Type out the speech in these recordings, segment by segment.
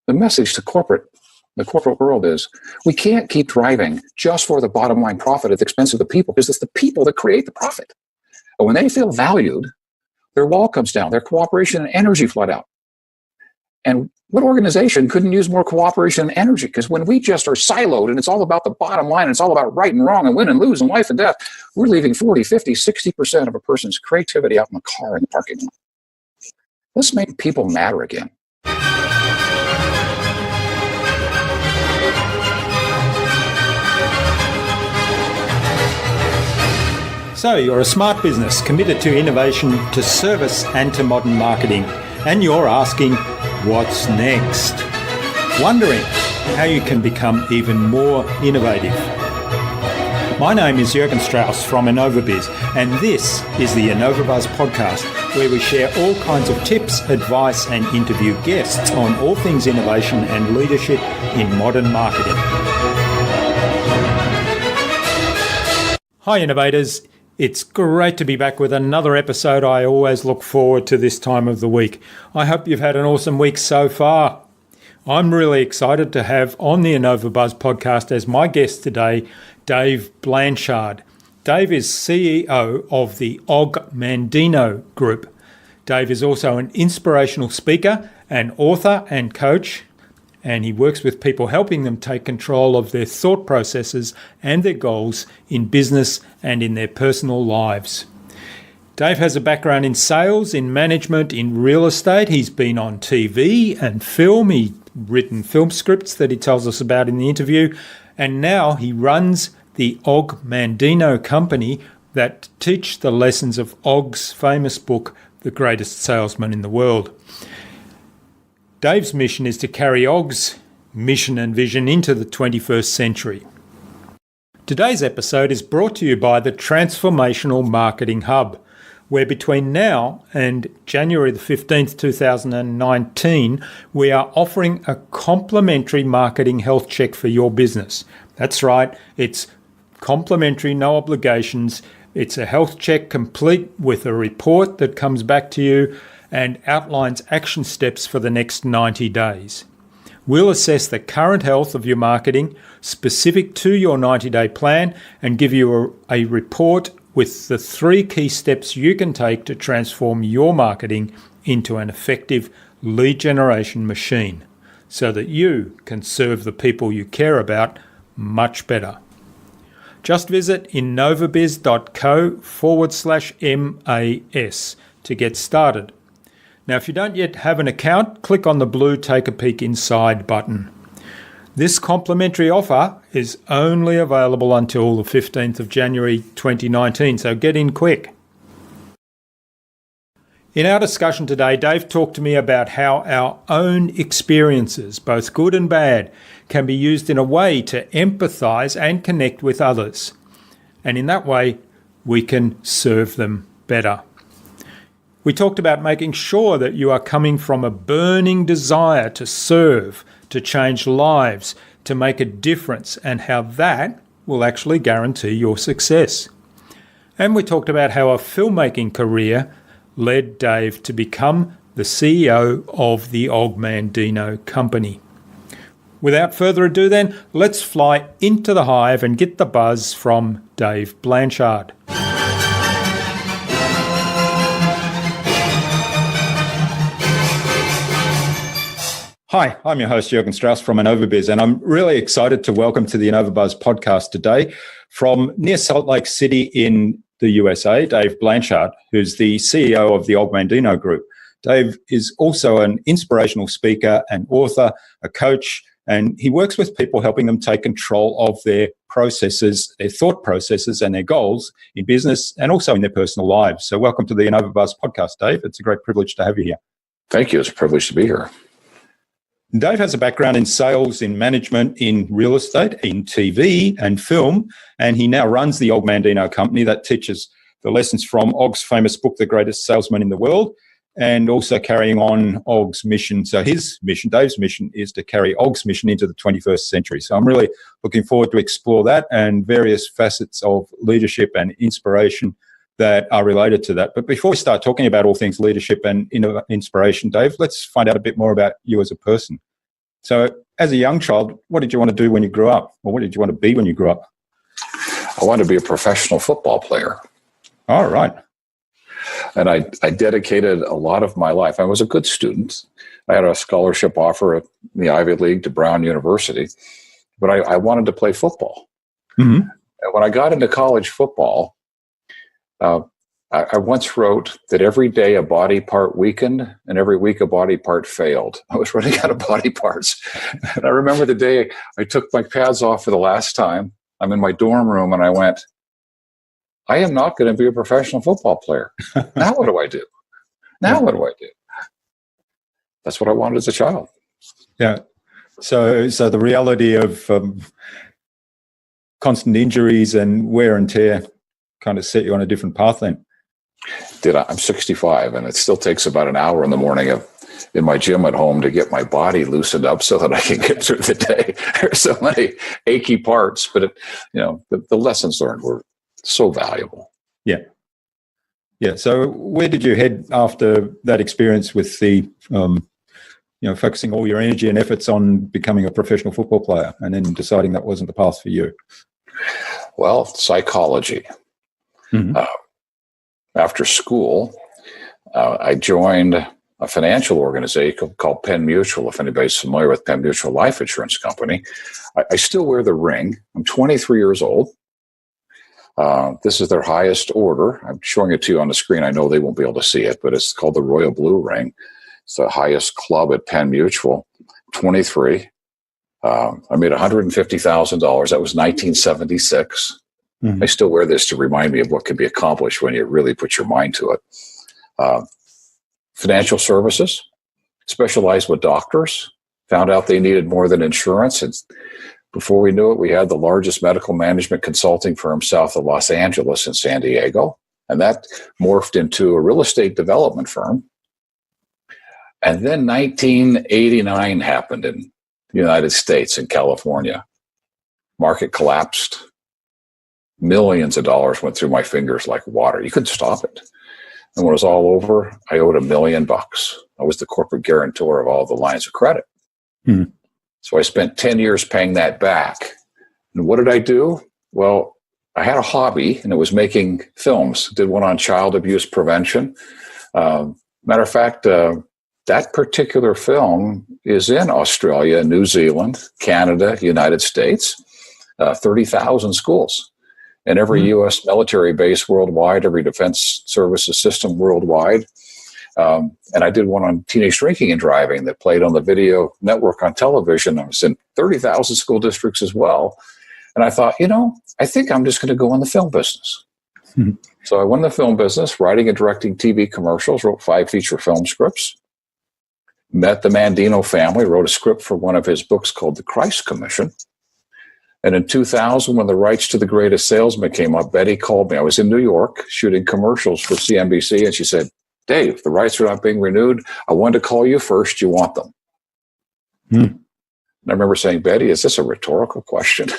The message to the corporate world is we can't keep driving just for the bottom line profit at the expense of the people, because it's the people that create the profit. But when they feel valued, their wall comes down, their cooperation and energy flood out. And what organization couldn't use more cooperation and energy? Because when we just are siloed and it's all about the bottom line, and it's all about right and wrong and win and lose and life and death, we're leaving 40, 50, 60% of a person's creativity out in the car in the parking lot. Let's make people matter again. So you're a smart business committed to innovation, to service and to modern marketing. And you're asking, what's next? Wondering how you can become even more innovative. My name is Jürgen Strauss from InnovaBuz, and this is the InnovaBuzz podcast, where we share all kinds of tips, advice and interview guests on all things innovation and leadership in modern marketing. Hi innovators. It's great to be back with another episode. I always look forward to this time of the week. I hope you've had an awesome week so far. I'm really excited to have on the InnovaBuzz podcast as my guest today, Dave Blanchard. Dave is CEO of the Og Mandino Group. Dave is also an inspirational speaker, an author and coach, and he works with people, helping them take control of their thought processes and their goals in business and in their personal lives. Dave has a background in sales, in management, in real estate. He's been on TV and film. He's written film scripts that he tells us about in the interview. And now he runs the Og Mandino company that teach the lessons of Og's famous book, The Greatest Salesman in the World. Dave's mission is to carry Og's mission and vision into the 21st century. Today's episode is brought to you by the Transformational Marketing Hub, where between now and January the 15th, 2019, we are offering a complimentary marketing health check for your business. That's right, it's complimentary, no obligations. It's a health check complete with a report that comes back to you and outlines action steps for the next 90 days. We'll assess the current health of your marketing specific to your 90-day plan and give you a report with the 3 key steps you can take to transform your marketing into an effective lead generation machine so that you can serve the people you care about much better. Just visit innovabiz.co/MAS to get started. Now, if you don't yet have an account, click on the blue Take a Peek Inside button. This complimentary offer is only available until the 15th of January 2019, so get in quick. In our discussion today, Dave talked to me about how our own experiences, both good and bad, can be used in a way to empathise and connect with others. And in that way, we can serve them better. We talked about making sure that you are coming from a burning desire to serve, to change lives, to make a difference, and how that will actually guarantee your success. And we talked about how a filmmaking career led Dave to become the CEO of the Og Mandino company. Without further ado then, let's fly into the hive and get the buzz from Dave Blanchard. Hi, I'm your host, Jürgen Strauss from InnovaBuz, and I'm really excited to welcome to the InnovaBuzz podcast today from near Salt Lake City in the USA, Dave Blanchard, who's the CEO of the Og Mandino Group. Dave is also an inspirational speaker, an author, a coach, and he works with people, helping them take control of their processes, their thought processes and their goals in business and also in their personal lives. So welcome to the InnovaBuzz podcast, Dave. It's a great privilege to have you here. Thank you. It's a privilege to be here. Dave has a background in sales, in management, in real estate, in TV and film, and he now runs the Og Mandino company that teaches the lessons from Og's famous book, The Greatest Salesman in the World, and also carrying on Og's mission. So his mission, Dave's mission, is to carry Og's mission into the 21st century. So I'm really looking forward to explore that and various facets of leadership and inspiration that are related to that. But before we start talking about all things leadership and inspiration, Dave, let's find out a bit more about you as a person. So as a young child, what did you want to do when you grew up? Or what did you want to be when you grew up? I wanted to be a professional football player. All right. And I dedicated a lot of my life. I was a good student. I had a scholarship offer at the Ivy League to Brown University, but I wanted to play football. Mm-hmm. And when I got into college football, I once wrote that every day a body part weakened and every week a body part failed. I was running out of body parts. And I remember the day I took my pads off for the last time. I'm in my dorm room and I went, I am not going to be a professional football player. Now what do I do? What do I do? That's what I wanted as a child. Yeah. So the reality of constant injuries and wear and tear kind of set you on a different path then? I'm 65, and it still takes about an hour in the morning in my gym at home to get my body loosened up so that I can get through the day. There's so many achy parts, but the lessons learned were so valuable. Yeah. Yeah. So where did you head after that experience with the, focusing all your energy and efforts on becoming a professional football player and then deciding that wasn't the path for you? Well, psychology. Mm-hmm. After school, I joined a financial organization called Penn Mutual. If anybody's familiar with Penn Mutual Life Insurance Company, I still wear the ring. I'm 23 years old. This is their highest order. I'm showing it to you on the screen. I know they won't be able to see it, but it's called the Royal Blue Ring. It's the highest club at Penn Mutual. 23. I made $150,000. That was 1976. Mm-hmm. I still wear this to remind me of what can be accomplished when you really put your mind to it. Financial services, specialized with doctors, found out they needed more than insurance. And before we knew it, we had the largest medical management consulting firm south of Los Angeles in San Diego. And that morphed into a real estate development firm. And then 1989 happened in the United States, in California. Market collapsed. Millions of dollars went through my fingers like water. You couldn't stop it. And when it was all over, I owed $1 million. I was the corporate guarantor of all the lines of credit. Mm-hmm. So I spent 10 years paying that back. And what did I do? Well, I had a hobby, and it was making films. Did one on child abuse prevention. Matter of fact, that particular film is in Australia, New Zealand, Canada, United States, 30,000 schools. And every U.S. military base worldwide, every defense services system worldwide. And I did one on teenage drinking and driving that played on the video network on television. I was in 30,000 school districts as well. And I thought, I think I'm just going to go in the film business. Mm-hmm. So I went in the film business, writing and directing TV commercials, wrote 5 feature film scripts, met the Mandino family, wrote a script for one of his books called The Christ Commission. And in 2000, when the rights to The Greatest Salesman came up, Betty called me. I was in New York shooting commercials for CNBC, and she said, Dave, the rights are not being renewed. I wanted to call you first. You want them? And I remember saying, Betty, is this a rhetorical question?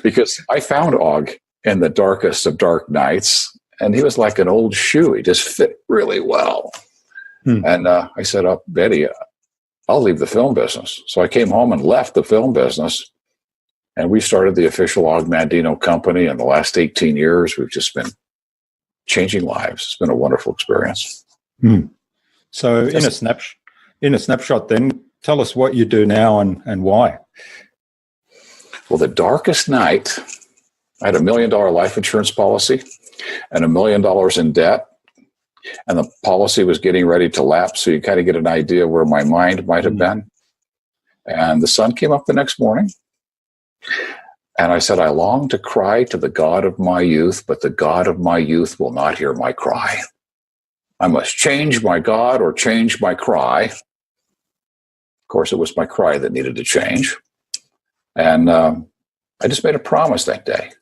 Because I found Og in the darkest of dark nights, and he was like an old shoe. He just fit really well. And I said, Betty, I'll leave the film business. So I came home and left the film business. And we started the official Og Mandino company. In the last 18 years, we've just been changing lives. It's been a wonderful experience. So in a snapshot then, tell us what you do now and why. Well, the darkest night, I had $1 million life insurance policy and $1 million in debt. And the policy was getting ready to lapse. So you kind of get an idea where my mind might have been. And the sun came up the next morning. And I said, I long to cry to the God of my youth, but the God of my youth will not hear my cry. I must change my God or change my cry. Of course, it was my cry that needed to change. And I just made a promise that day. I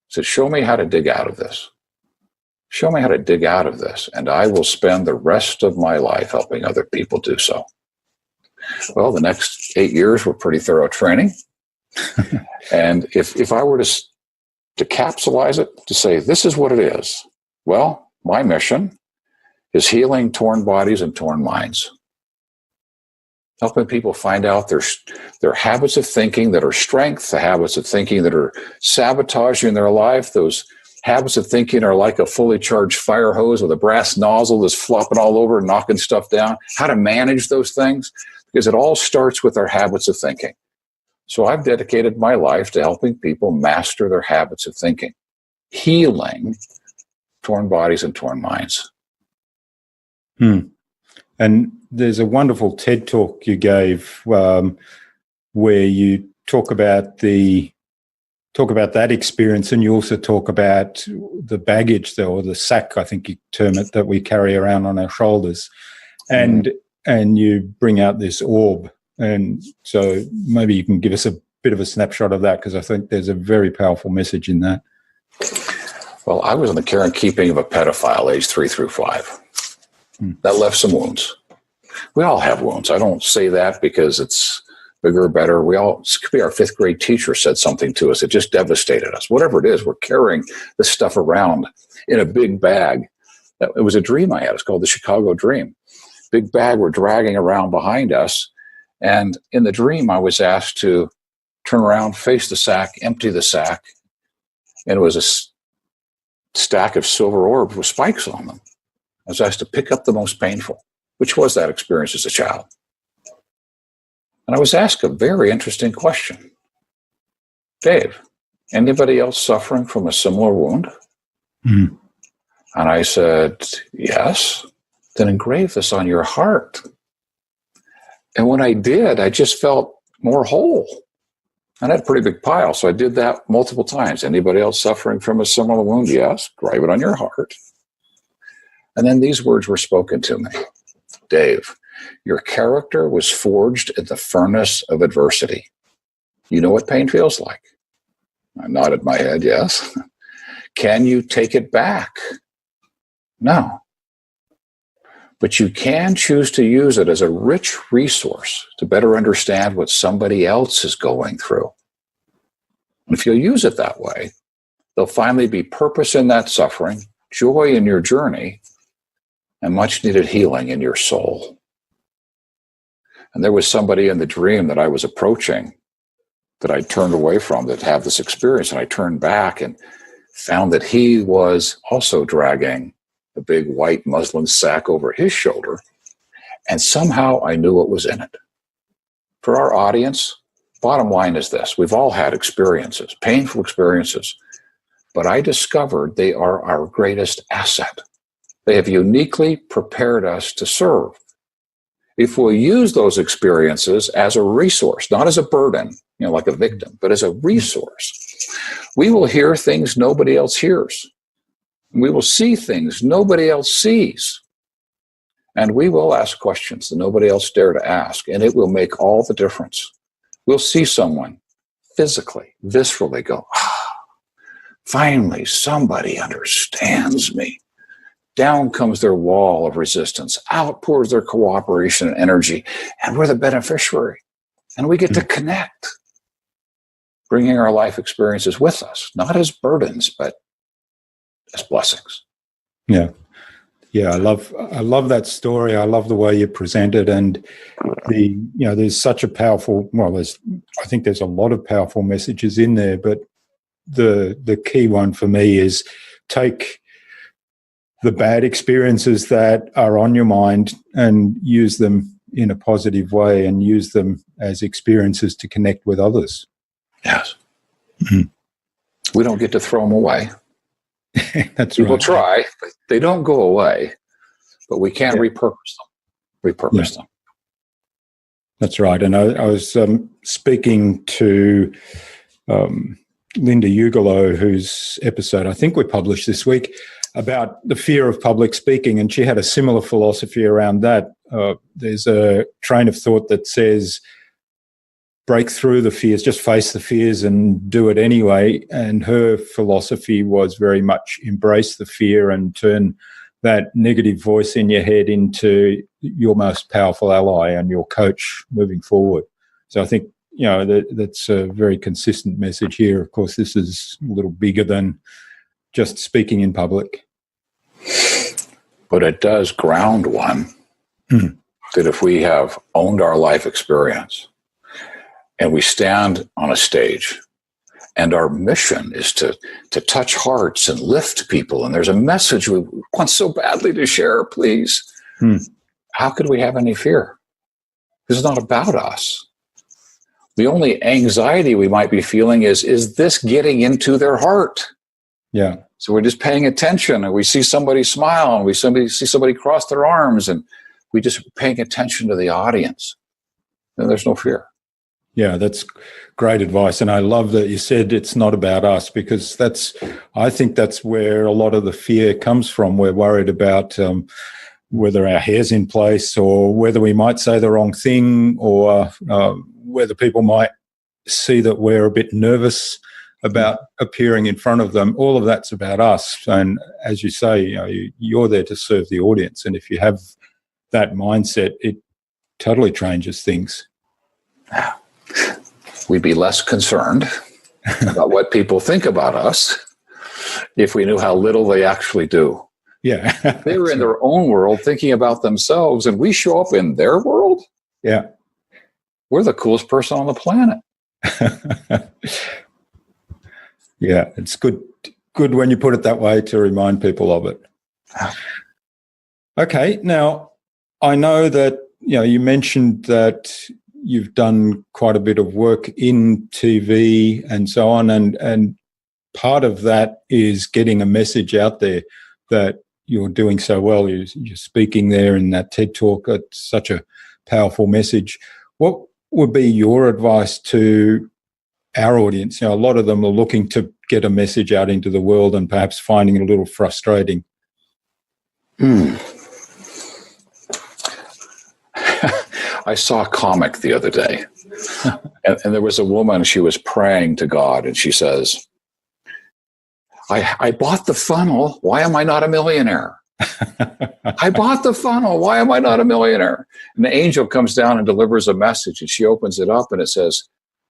said, show me how to dig out of this. Show me how to dig out of this, and I will spend the rest of my life helping other people do so. Well, the next 8 years were pretty thorough training. And if I were to capsulize it, to say, this is what it is. Well, my mission is healing torn bodies and torn minds. helping people find out their habits of thinking that are strengths, the habits of thinking that are sabotaging their life. Those habits of thinking are like a fully charged fire hose with a brass nozzle that's flopping all over and knocking stuff down. How to manage those things, because it all starts with our habits of thinking. So I've dedicated my life to helping people master their habits of thinking, healing torn bodies and torn minds. And there's a wonderful TED talk you gave where you talk about that experience, and you also talk about the baggage, or the sack, I think you term it, that we carry around on our shoulders, and you bring out this orb. And so maybe you can give us a bit of a snapshot of that, because I think there's a very powerful message in that. Well, I was in the care and keeping of a pedophile aged 3 through 5. That left some wounds. We all have wounds. I don't say that because it's bigger or better. It could be our 5th grade teacher said something to us that just devastated us. Whatever it is, we're carrying this stuff around in a big bag. It was a dream I had. It's called the Chicago Dream. Big bag we're dragging around behind us. And in the dream, I was asked to turn around, face the sack, empty the sack. And it was a stack of silver orbs with spikes on them. I was asked to pick up the most painful, which was that experience as a child. And I was asked a very interesting question. Dave, anybody else suffering from a similar wound? And I said, yes. Then engrave this on your heart. And when I did, I just felt more whole. And I had a pretty big pile, so I did that multiple times. Anybody else suffering from a similar wound? Yes. Engrave it on your heart. And then these words were spoken to me. Dave, your character was forged in the furnace of adversity. You know what pain feels like? I nodded my head, yes. Can you take it back? No. But you can choose to use it as a rich resource to better understand what somebody else is going through. And if you'll use it that way, there'll finally be purpose in that suffering, joy in your journey, and much needed healing in your soul. And there was somebody in the dream that I was approaching that I turned away from that had this experience. And I turned back and found that he was also dragging a big white muslin sack over his shoulder. And somehow I knew what was in it. For our audience, bottom line is this. We've all had experiences, painful experiences, but I discovered they are our greatest asset. They have uniquely prepared us to serve. If we use those experiences as a resource, not as a burden, like a victim, but as a resource, we will hear things nobody else hears. We will see things nobody else sees. And we will ask questions that nobody else dare to ask, and it will make all the difference. We'll see someone physically, viscerally go, finally somebody understands me. Down comes their wall of resistance, out pours their cooperation and energy, and we're the beneficiary. And we get to connect, bringing our life experiences with us, not as burdens, but as blessings. Yeah. I love that story. I love the way you present it, and there's such a powerful. I think there's a lot of powerful messages in there, but the key one for me is take the bad experiences that are on your mind and use them in a positive way, and use them as experiences to connect with others. Yes. We don't get to throw them away. That's People right. try, but they don't go away. But we can repurpose them. That's right. And I was speaking to Linda Ugolo, whose episode I think we published this week, about the fear of public speaking, and she had a similar philosophy around that. There's a train of thought that says, break through the fears, just face the fears and do it anyway. And her philosophy was very much embrace the fear and turn that negative voice in your head into your most powerful ally and your coach moving forward. So I think, that's a very consistent message here. Of course, this is a little bigger than just speaking in public. But it does ground one that if we have owned our life experience and we stand on a stage and our mission is to touch hearts and lift people, and there's a message we want so badly to share, please, how could we have any fear? This is not about us. The only anxiety we might be feeling is this getting into their heart? Yeah. So we're just paying attention, and we see somebody smile, and we see somebody cross their arms, and we just paying attention to the audience. And there's no fear. Yeah, that's great advice. And I love that you said it's not about us, because I think that's where a lot of the fear comes from. We're worried about whether our hair's in place, or whether we might say the wrong thing, or whether people might see that we're a bit nervous about appearing in front of them. All of that's about us. And as you say, you're there to serve the audience. And if you have that mindset, it totally changes things. We'd be less concerned about what people think about us if we knew how little they actually do. Yeah. They were in their own world thinking about themselves, and we show up in their world. Yeah. We're the coolest person on the planet. Yeah, it's good when you put it that way, to remind people of it. Okay, now I know that you mentioned that you've done quite a bit of work in TV and so on, and part of that is getting a message out there that you're doing so well. You're speaking there in that TED Talk. It's such a powerful message. What would be your advice to our audience? A lot of them are looking to get a message out into the world and perhaps finding it a little frustrating. I saw a comic the other day, and there was a woman, she was praying to God, and she says, I bought the funnel. Why am I not a millionaire? I bought the funnel. Why am I not a millionaire? And the angel comes down and delivers a message, and she opens it up, and it says,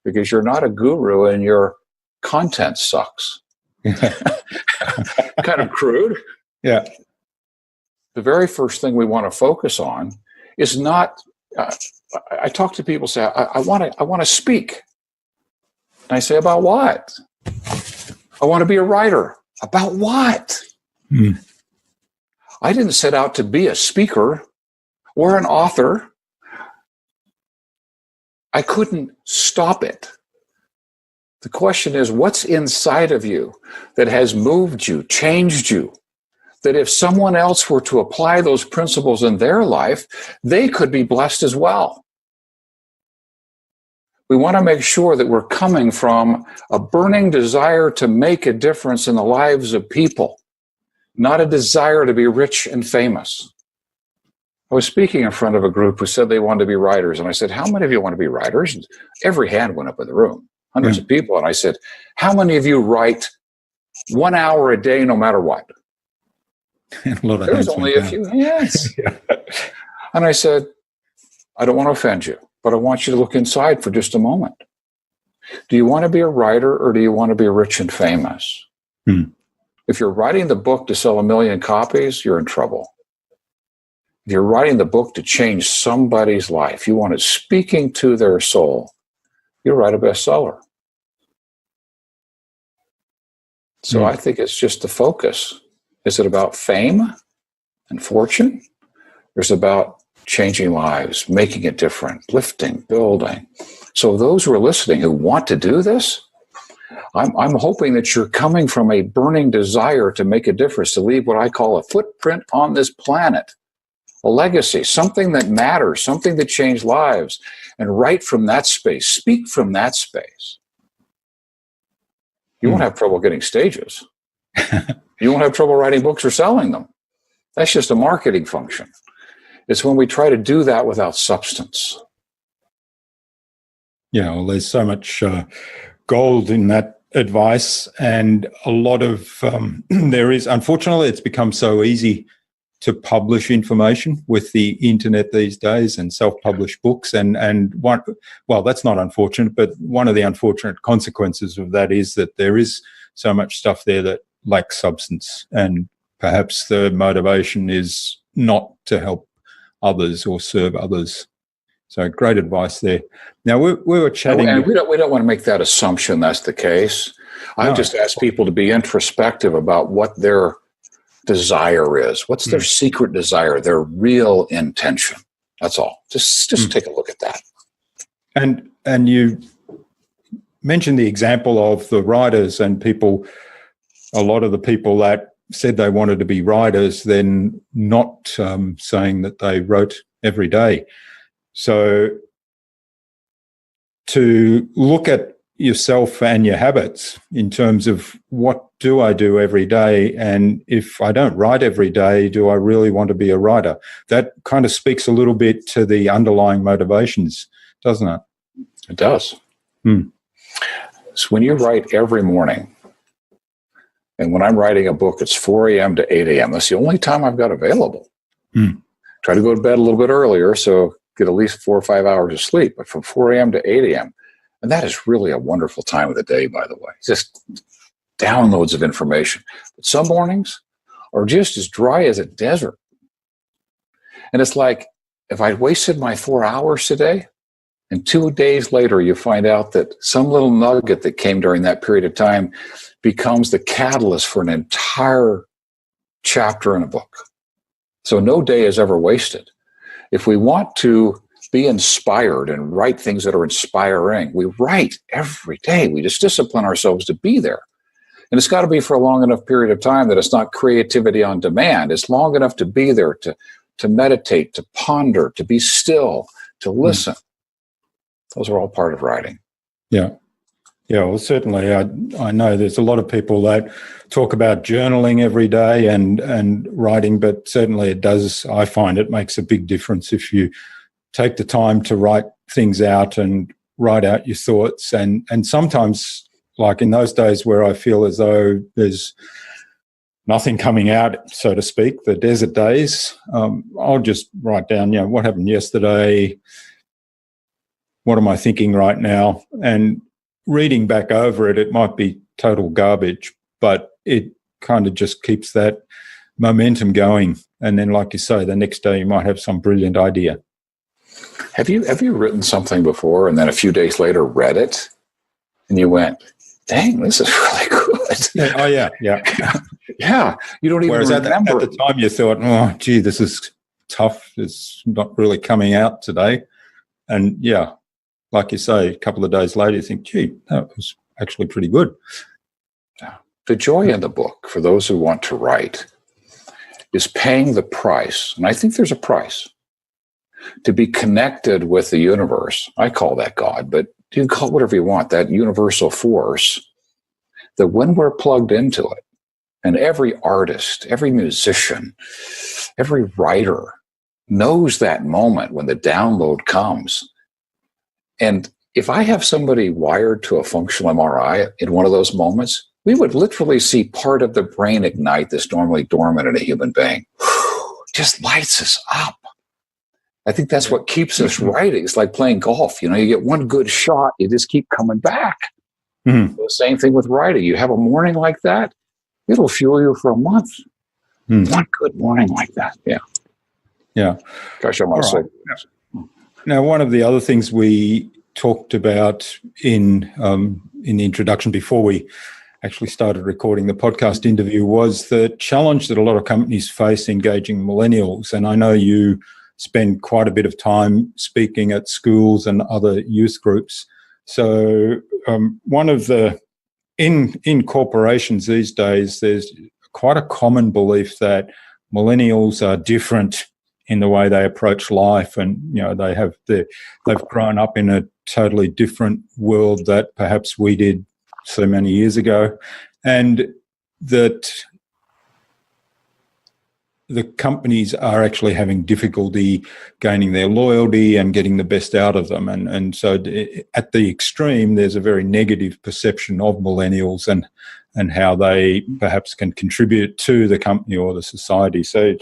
because you're not a guru and your content sucks. Kind of crude. Yeah. The very first thing we want to focus on is not, I talk to people, say, I want to speak. And I say, about what? I want to be a writer. About what? I didn't set out to be a speaker or an author. I couldn't stop it. The question is, what's inside of you that has moved you, changed you, that if someone else were to apply those principles in their life, they could be blessed as well? We want to make sure that we're coming from a burning desire to make a difference in the lives of people, not a desire to be rich and famous. I was speaking in front of a group who said they wanted to be writers, and I said, how many of you want to be writers? And every hand went up in the room, hundreds of people, and I said, how many of you write 1 hour a day no matter what? There was only a few hands. And I said, I don't want to offend you, but I want you to look inside for just a moment. Do you want to be a writer, or do you want to be rich and famous? If you're writing the book to sell 1 million copies, you're in trouble. If you're writing the book to change somebody's life, you want it speaking to their soul, you write a bestseller. So I think it's just the focus. Is it about fame and fortune? Or is it about changing lives, making it different, lifting, building? So those who are listening who want to do this, I'm hoping that you're coming from a burning desire to make a difference, to leave what I call a footprint on this planet, a legacy, something that matters, something that changed lives, and write from that space, speak from that space. You won't have trouble getting stages. You won't have trouble writing books or selling them. That's just a marketing function. It's when we try to do that without substance. Yeah, well, there's so much gold in that advice, and a lot of there is, unfortunately, it's become so easy to publish information with the internet these days and self-publish books. And one, well, that's not unfortunate, but one of the unfortunate consequences of that is that there is so much stuff there that lacks substance, and perhaps the motivation is not to help others or serve others. So great advice there. Now we were chatting. And we don't want to make that assumption that's the case. I just ask people to be introspective about what their desire is. What's their secret desire, their real intention? That's all. Just take a look at that. And you mentioned the example of the writers and people, a lot of the people that said they wanted to be writers, then not saying that they wrote every day. So to look at yourself and your habits in terms of what do I do every day, and if I don't write every day, do I really want to be a writer? That kind of speaks a little bit to the underlying motivations, doesn't it? It does. So when you write every morning, and when I'm writing a book, it's 4 a.m. to 8 a.m. That's the only time I've got available. Try to go to bed a little bit earlier, so get at least 4 or 5 hours of sleep, but from 4 a.m. to 8 a.m. And that is really a wonderful time of the day, by the way. Just downloads of information. But some mornings are just as dry as a desert. And it's like, if I wasted my 4 hours today, and 2 days later, you find out that some little nugget that came during that period of time becomes the catalyst for an entire chapter in a book. So no day is ever wasted. If we want to be inspired and write things that are inspiring, we write every day. We just discipline ourselves to be there. And it's got to be for a long enough period of time that it's not creativity on demand. It's long enough to be there, to meditate, to ponder, to be still, to listen. Those are all part of writing. Yeah. Yeah, well, certainly. I know there's a lot of people that talk about journaling every day and writing, but certainly it does. I find it makes a big difference if you take the time to write things out and write out your thoughts. And sometimes, like in those days where I feel as though there's nothing coming out, so to speak, the desert days, I'll just write down, what happened yesterday? What am I thinking right now? And reading back over it, it might be total garbage, but it kind of just keeps that momentum going. And then, like you say, the next day you might have some brilliant idea. Have you written something before and then a few days later read it and you went, dang, this is really good? Yeah. Yeah. You don't even Whereas remember. at the time you thought, oh, gee, this is tough. It's not really coming out today. And yeah, like you say, a couple of days later, you think, gee, that was actually pretty good. The joy in the book, for those who want to write, is paying the price. And I think there's a price to be connected with the universe. I call that God, but you can call it whatever you want, that universal force, that when we're plugged into it, and every artist, every musician, every writer knows that moment when the download comes. And if I have somebody wired to a functional MRI in one of those moments, we would literally see part of the brain ignite that's normally dormant in a human being. Just lights us up. I think that's what keeps us writing. It's like playing golf. You get one good shot, you just keep coming back. The same thing with writing. You have a morning like that, it'll fuel you for a month. One good morning like that. Yeah. Gosh, I'm also. Now, one of the other things we talked about in the introduction before we actually started recording the podcast interview was the challenge that a lot of companies face engaging millennials. And I know you spend quite a bit of time speaking at schools and other youth groups. So one of the, in corporations these days, there's quite a common belief that millennials are different in the way they approach life, and they've grown up in a totally different world that perhaps we did so many years ago, and that the companies are actually having difficulty gaining their loyalty and getting the best out of them. And so at the extreme, there's a very negative perception of millennials and how they perhaps can contribute to the company or the society. So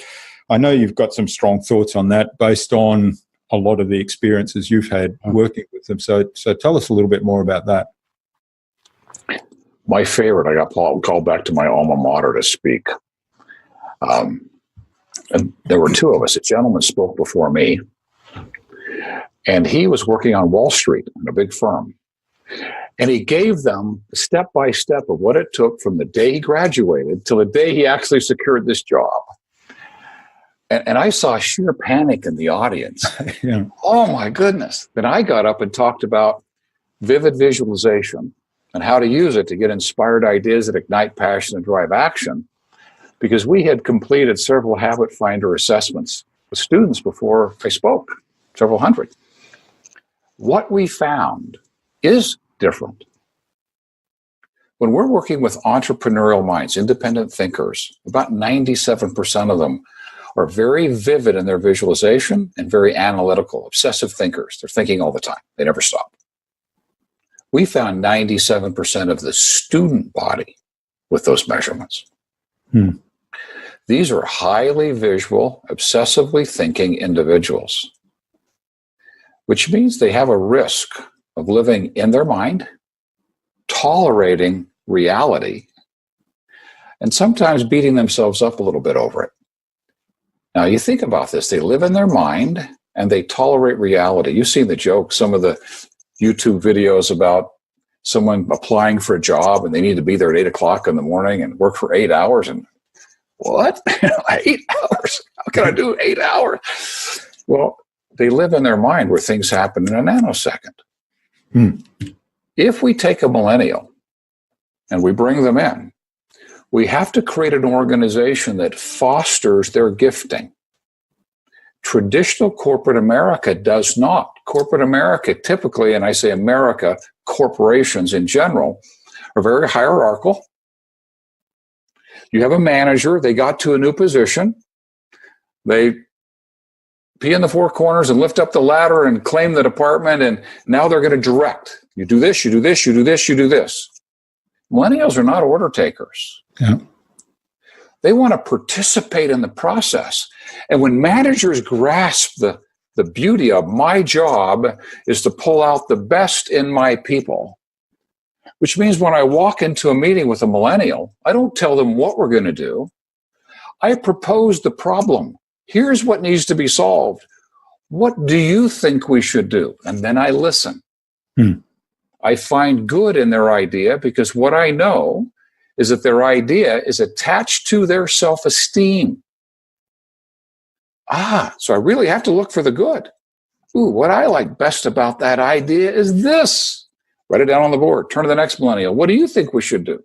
I know you've got some strong thoughts on that based on a lot of the experiences you've had working with them. So tell us a little bit more about that. My favorite, I got called back to my alma mater to speak. And there were two of us. A gentleman spoke before me, and he was working on Wall Street in a big firm. And he gave them step by step of what it took from the day he graduated till the day he actually secured this job. And I saw sheer panic in the audience. Yeah. Oh, my goodness. Then I got up and talked about vivid visualization and how to use it to get inspired ideas that ignite passion and drive action, because we had completed several habit finder assessments with students before I spoke, several hundred. What we found is different. When we're working with entrepreneurial minds, independent thinkers, about 97% of them are very vivid in their visualization and very analytical, obsessive thinkers. They're thinking all the time. They never stop. We found 97% of the student body with those measurements. These are highly visual, obsessively thinking individuals, which means they have a risk of living in their mind, tolerating reality, and sometimes beating themselves up a little bit over it. Now, you think about this. They live in their mind and they tolerate reality. You've seen the joke, some of the YouTube videos about someone applying for a job and they need to be there at 8 o'clock in the morning and work for 8 hours. And what? 8 hours? How can I do 8 hours? Well, they live in their mind where things happen in a nanosecond. If we take a millennial and we bring them in, we have to create an organization that fosters their gifting. Traditional corporate America does not. Corporate America typically, and I say America, corporations in general, are very hierarchical. You have a manager, they got to a new position, they pee in the four corners and lift up the ladder and claim the department, and now they're going to direct. You do this, you do this, you do this, you do this. Millennials are not order takers. Yeah. They want to participate in the process. And when managers grasp the beauty of my job is to pull out the best in my people, which means when I walk into a meeting with a millennial, I don't tell them what we're going to do. I propose the problem. Here's what needs to be solved. What do you think we should do? And then I listen. I find good in their idea because what I know is that their idea is attached to their self-esteem. So I really have to look for the good. What I like best about that idea is this. Write it down on the board. Turn to the next millennial. What do you think we should do?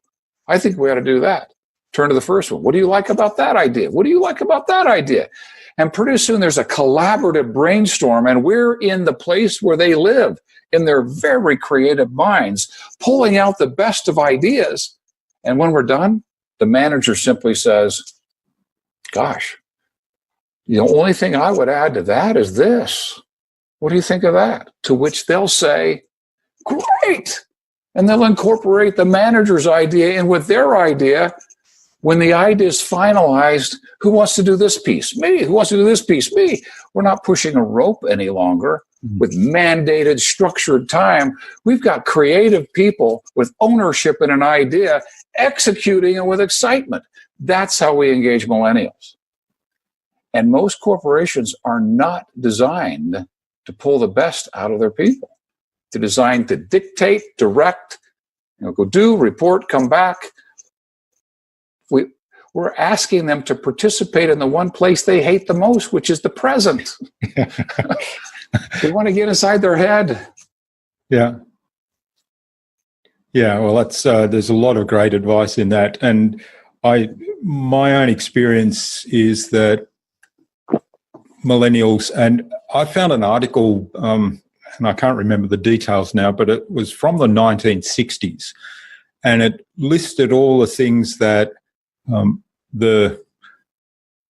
I think we ought to do that. Turn to the first one. What do you like about that idea? What do you like about that idea? And pretty soon there's a collaborative brainstorm, and we're in the place where they live, in their very creative minds, pulling out the best of ideas. And when we're done, the manager simply says, gosh, the only thing I would add to that is this. What do you think of that? To which they'll say, great. And they'll incorporate the manager's idea in with their idea. When the idea is finalized, who wants to do this piece? Me. Who wants to do this piece? Me. We're not pushing a rope any longer with mandated, structured time. We've got creative people with ownership in an idea, executing it with excitement. That's how we engage millennials. And most corporations are not designed to pull the best out of their people. They're designed to dictate, direct, go do, report, come back. We're asking them to participate in the one place they hate the most, which is the present. They want to get inside their head. Yeah. Yeah, well, that's there's a lot of great advice in that. And my own experience is that millennials, and I found an article, and I can't remember the details now, but it was from the 1960s, and it listed all the things that the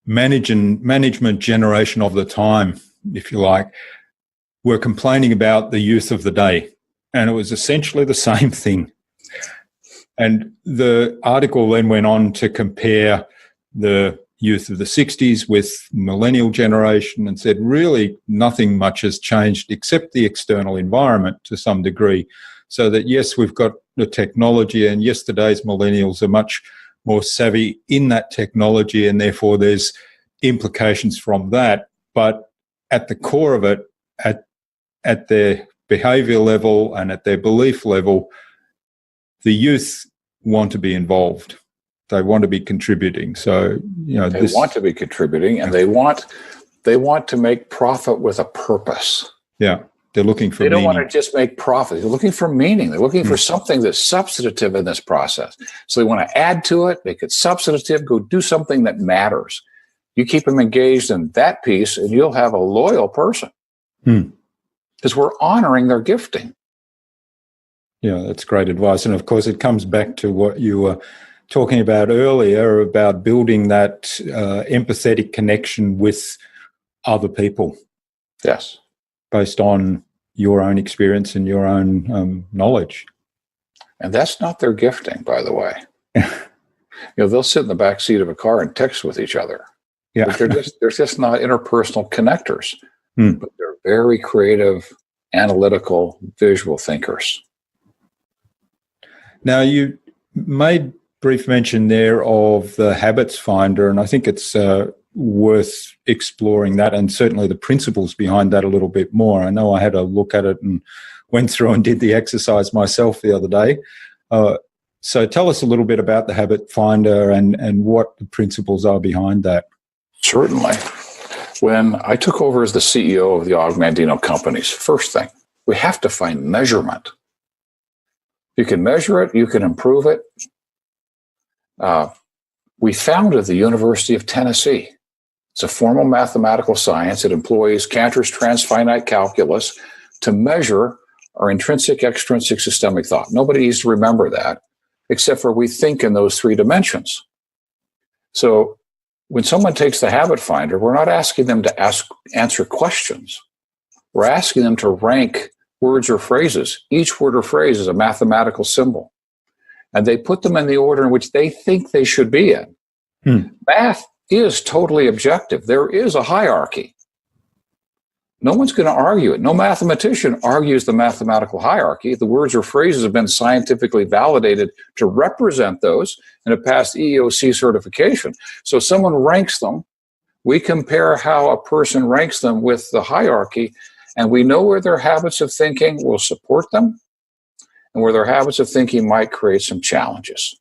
management generation of the time, if you like, were complaining about the youth of the day. And it was essentially the same thing. And the article then went on to compare the youth of the 60s with millennial generation and said really nothing much has changed except the external environment to some degree. So that, yes, we've got the technology, and yesterday's millennials are much more savvy in that technology, and therefore there's implications from that, but at the core of it, at their behaviour level and at their belief level, the youth want to be involved. They want to be contributing. So, they want to be contributing, and they want to make profit with a purpose. Yeah, they're looking for meaning. They don't want to just make profit. They're looking for meaning. They're looking for something that's substantive in this process. So they want to add to it, make it substantive, go do something that matters. You keep them engaged in that piece, and you'll have a loyal person. Because we're honoring their gifting. Yeah, that's great advice. And of course, it comes back to what you were talking about earlier about building that empathetic connection with other people. Yes. Based on your own experience and your own knowledge. And that's not their gifting, by the way. They'll sit in the back seat of a car and text with each other. Yeah. But they're just not interpersonal connectors. But they're very creative, analytical, visual thinkers. Now, you made brief mention there of the habits finder, and I think it's worth exploring that and certainly the principles behind that a little bit more. I know I had a look at it and went through and did the exercise myself the other day. So tell us a little bit about the habit finder and what the principles are behind that. Certainly. When I took over as the CEO of the Og Mandino companies, first thing, we have to find measurement. You can measure it, you can improve it. We founded the University of Tennessee. It's a formal mathematical science that employs Cantor's transfinite calculus to measure our intrinsic, extrinsic, systemic thought. Nobody needs to remember that, except for we think in those three dimensions. So when someone takes the habit finder, we're not asking them to answer questions. We're asking them to rank words or phrases. Each word or phrase is a mathematical symbol. And they put them in the order in which they think they should be in. Math is totally objective. There is a hierarchy. No one's going to argue it. No mathematician argues the mathematical hierarchy. The words or phrases have been scientifically validated to represent those and have passed EEOC certification. So someone ranks them. We compare how a person ranks them with the hierarchy, and we know where their habits of thinking will support them and where their habits of thinking might create some challenges.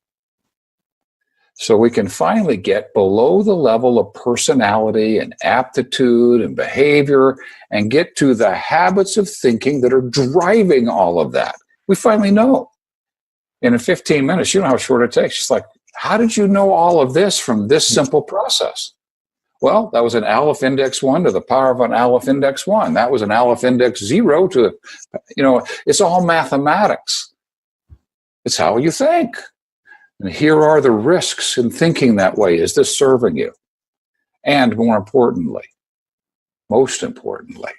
So we can finally get below the level of personality and aptitude and behavior and get to the habits of thinking that are driving all of that. We finally know. And in 15 minutes, you know how short it takes. It's like, how did you know all of this from this simple process? Well, that was an Aleph index 1 to the power of an Aleph index 1. That was an Aleph index 0 to, it's all mathematics. It's how you think. And here are the risks in thinking that way. Is this serving you? And most importantly,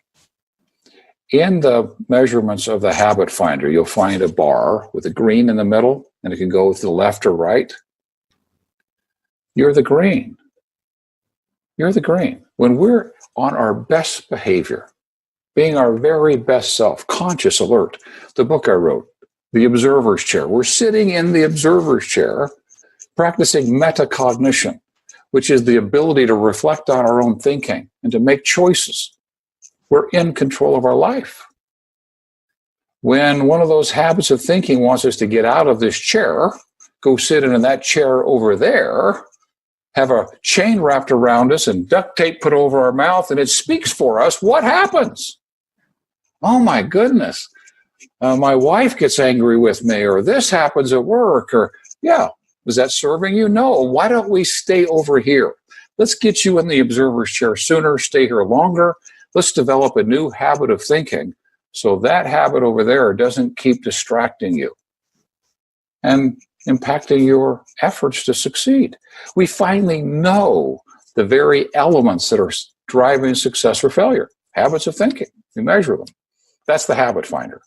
in the measurements of the habit finder, you'll find a bar with a green in the middle, and it can go to the left or right. You're the green. You're the green. When we're on our best behavior, being our very best self, conscious, alert, the book I wrote, The Observer's Chair. We're sitting in the observer's chair, practicing metacognition, which is the ability to reflect on our own thinking and to make choices. We're in control of our life. When one of those habits of thinking wants us to get out of this chair, go sit in that chair over there, have a chain wrapped around us and duct tape put over our mouth, and it speaks for us, what happens? Oh my goodness. My wife gets angry with me, or this happens at work, or, is that serving you? No. Why don't we stay over here? Let's get you in the observer's chair sooner, stay here longer. Let's develop a new habit of thinking so that habit over there doesn't keep distracting you and impacting your efforts to succeed. We finally know the very elements that are driving success or failure. Habits of thinking. We measure them. That's the habit finder.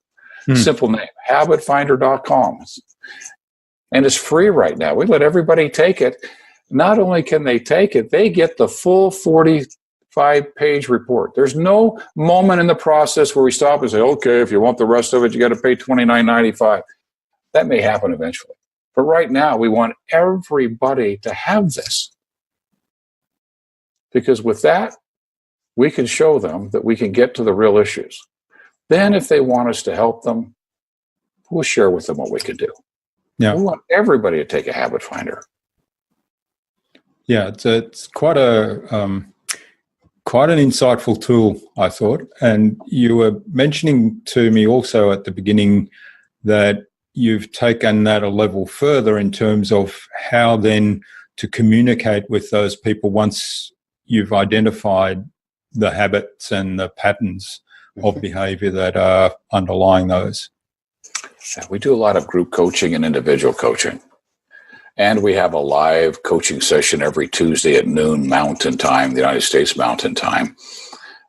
Simple name, habitfinder.com. And it's free right now. We let everybody take it. Not only can they take it, they get the full 45-page report. There's no moment in the process where we stop and say, okay, if you want the rest of it, you got to pay $29.95. That may happen eventually. But right now, we want everybody to have this. Because with that, we can show them that we can get to the real issues. Then if they want us to help them, we'll share with them what we can do. Yeah. We want everybody to take a habit finder. Yeah, it's quite an insightful tool, I thought. And you were mentioning to me also at the beginning that you've taken that a level further in terms of how then to communicate with those people once you've identified the habits and the patterns of behavior that are underlying those. We do a lot of group coaching and individual coaching. And we have a live coaching session every Tuesday at noon Mountain Time, the United States Mountain Time.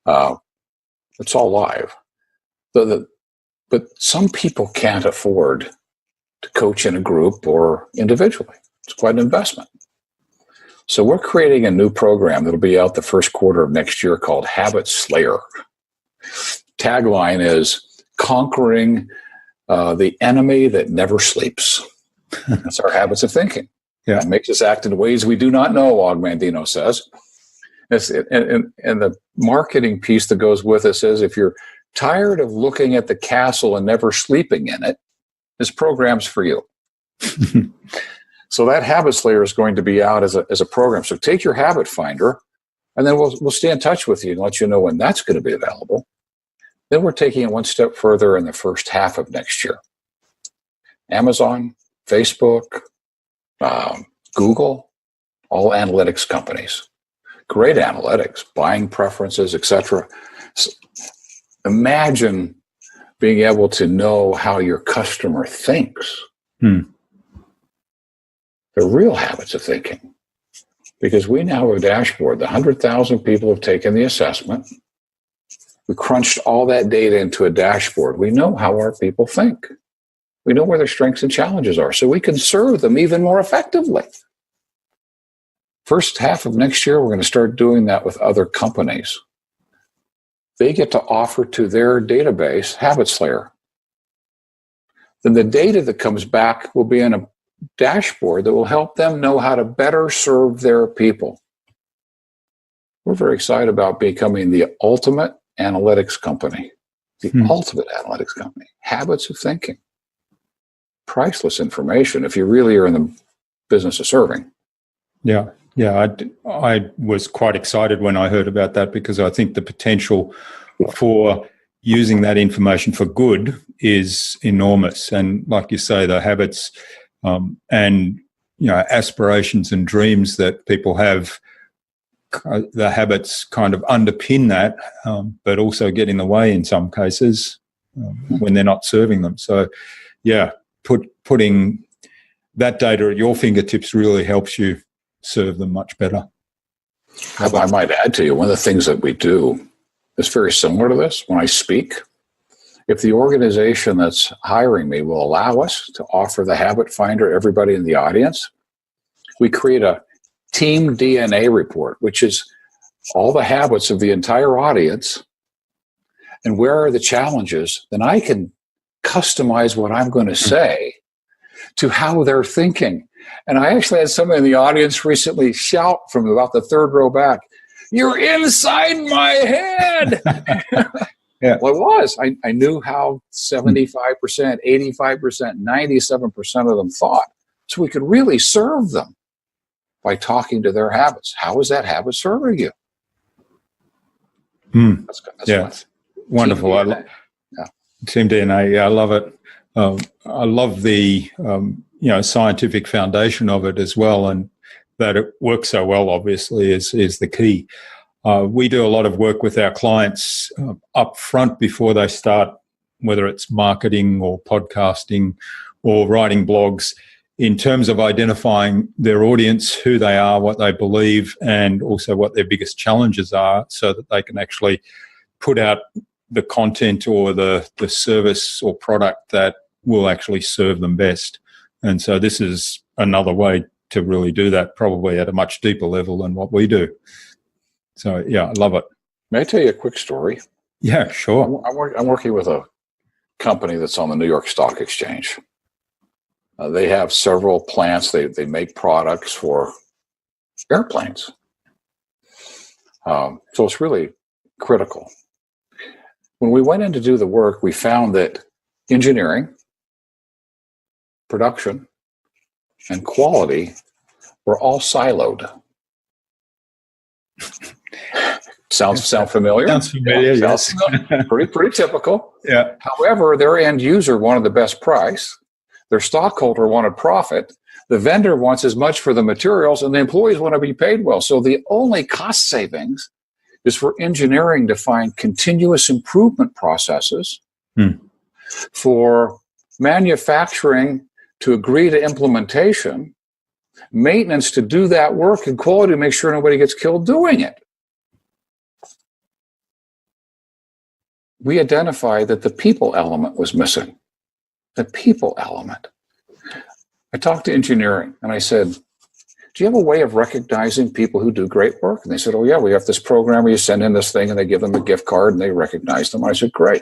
It's all live. But some people can't afford to coach in a group or individually. It's quite an investment. So we're creating a new program that'll be out the first quarter of next year called Habit Slayer. Tagline is conquering the enemy that never sleeps. That's our habits of thinking. Yeah. It makes us act in ways we do not know, Og Mandino says. And the marketing piece that goes with it says, if you're tired of looking at the castle and never sleeping in it, this program's for you. So that Habit Slayer is going to be out as a program. So take your habit finder, and then we'll stay in touch with you and let you know when that's going to be available. Then we're taking it one step further in the first half of next year. Amazon, Facebook, Google, all analytics companies. Great analytics, buying preferences, etc. So imagine being able to know how your customer thinks. The real habits of thinking. Because we now have a dashboard. The 100,000 people have taken the assessment. We crunched all that data into a dashboard. We know how our people think. We know where their strengths and challenges are, so we can serve them even more effectively. First half of next year, we're going to start doing that with other companies. They get to offer to their database Habit Slayer. Then the data that comes back will be in a dashboard that will help them know how to better serve their people. We're very excited about becoming the ultimate analytics company. The ultimate analytics company. Habits of thinking. Priceless information if you really are in the business of serving. Yeah. I was quite excited when I heard about that, because I think the potential for using that information for good is enormous. And like you say, the habits and aspirations and dreams that people have, the habits kind of underpin that, but also get in the way in some cases when they're not serving them. So, yeah, putting that data at your fingertips really helps you serve them much better. I might add to you, one of the things that we do is very similar to this. When I speak, if the organization that's hiring me will allow us to offer the habit finder to everybody in the audience, we create a team DNA report, which is all the habits of the entire audience and where are the challenges. Then I can customize what I'm going to say to how they're thinking. And I actually had somebody in the audience recently shout from about the third row back, "You're inside my head." Yeah. Well, it was. I knew how 75%, 85%, 97% of them thought. So we could really serve them by talking to their habits. How is that habit serving you? That's It's wonderful. Team DNA. Yeah, I love it. I love the scientific foundation of it as well, and that it works so well, obviously, is the key. We do a lot of work with our clients up front before they start, whether it's marketing or podcasting or writing blogs, in terms of identifying their audience, who they are, what they believe, and also what their biggest challenges are, so that they can actually put out the content or the service or product that will actually serve them best. And so this is another way to really do that, probably at a much deeper level than what we do. So, yeah, I love it. May I tell you a quick story? Yeah, sure. I'm working with a company that's on the New York Stock Exchange. They have several plants. They make products for airplanes. So it's really critical. When we went in to do the work, we found that engineering, production, and quality were all siloed. Sound familiar? Sounds familiar, Yeah, yes. pretty typical. Yeah. However, their end user wanted the best price. Their stockholder wanted profit. The vendor wants as much for the materials, and the employees want to be paid well. So the only cost savings is for engineering to find continuous improvement processes, for manufacturing to agree to implementation, maintenance to do that work, and quality to make sure nobody gets killed doing it. We identified that the people element was missing. The people element. I talked to engineering and I said, do you have a way of recognizing people who do great work? And they said, oh yeah, we have this program where you send in this thing and they give them a gift card and they recognize them. I said, great.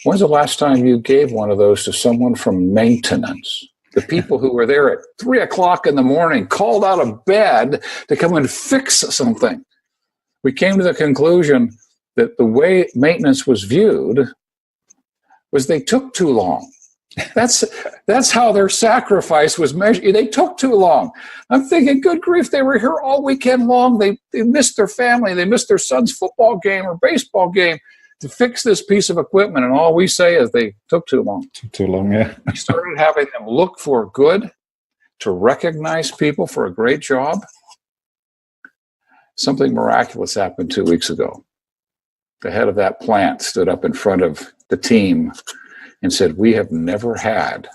When's the last time you gave one of those to someone from maintenance? The people who were there at 3 o'clock in the morning, called out of bed to come and fix something. We came to the conclusion that the way maintenance was viewed was they took too long. That's how their sacrifice was measured. They took too long. I'm thinking, good grief, they were here all weekend long. They missed their family. They missed their son's football game or baseball game to fix this piece of equipment. And all we say is they took too long. Too long, yeah. We started having them look for good, to recognize people for a great job. Something miraculous happened 2 weeks ago. The head of that plant stood up in front of the team and said, we have never had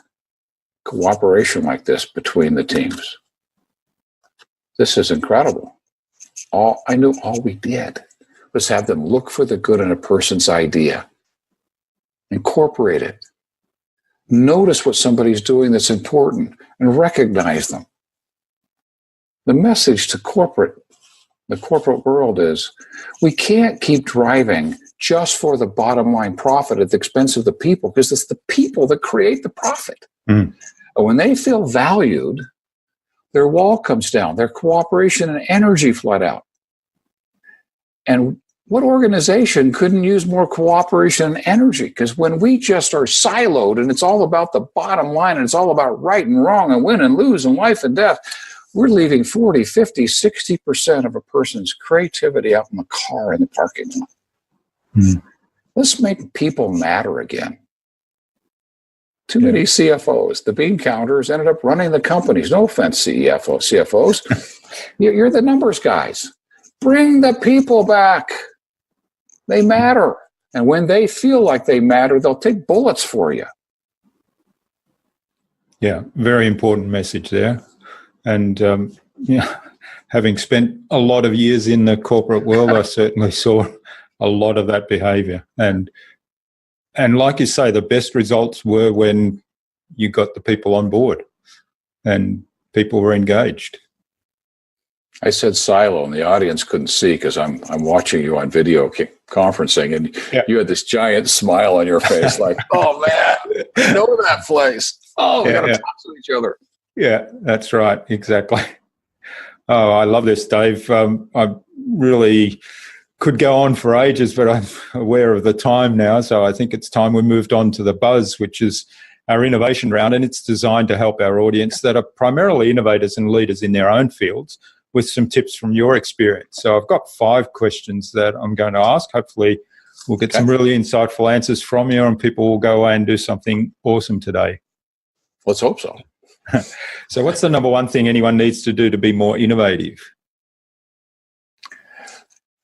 cooperation like this between the teams. This is incredible. I knew all we did was have them look for the good in a person's idea, incorporate it, notice what somebody's doing that's important, and recognize them. The message to the corporate world is, we can't keep driving just for the bottom line profit at the expense of the people, because it's the people that create the profit. And when they feel valued, their wall comes down, their cooperation and energy flood out. And what organization couldn't use more cooperation and energy? Because when we just are siloed and it's all about the bottom line and it's all about right and wrong and win and lose and life and death, we're leaving 40, 50, 60% of a person's creativity out in the car in the parking lot. Let's make people matter again. Too many CFOs, the bean counters, ended up running the companies. No offense, CFOs. You're the numbers guys. Bring the people back. They matter. And when they feel like they matter, they'll take bullets for you. Yeah, very important message there. And having spent a lot of years in the corporate world, I certainly saw a lot of that behavior. And like you say, the best results were when you got the people on board and people were engaged. I said silo, and the audience couldn't see because I'm watching you on video conferencing, and you had this giant smile on your face, like, "Oh man, I know that place. Oh, we got to talk to each other." Yeah, that's right. Exactly. Oh, I love this, Dave. I really could go on for ages, but I'm aware of the time now. So I think it's time we moved on to the Buzz, which is our innovation round. And it's designed to help our audience that are primarily innovators and leaders in their own fields with some tips from your experience. So I've got 5 questions that I'm going to ask. Hopefully we'll get some really insightful answers from you and people will go away and do something awesome today. Let's hope so. So what's the number one thing anyone needs to do to be more innovative?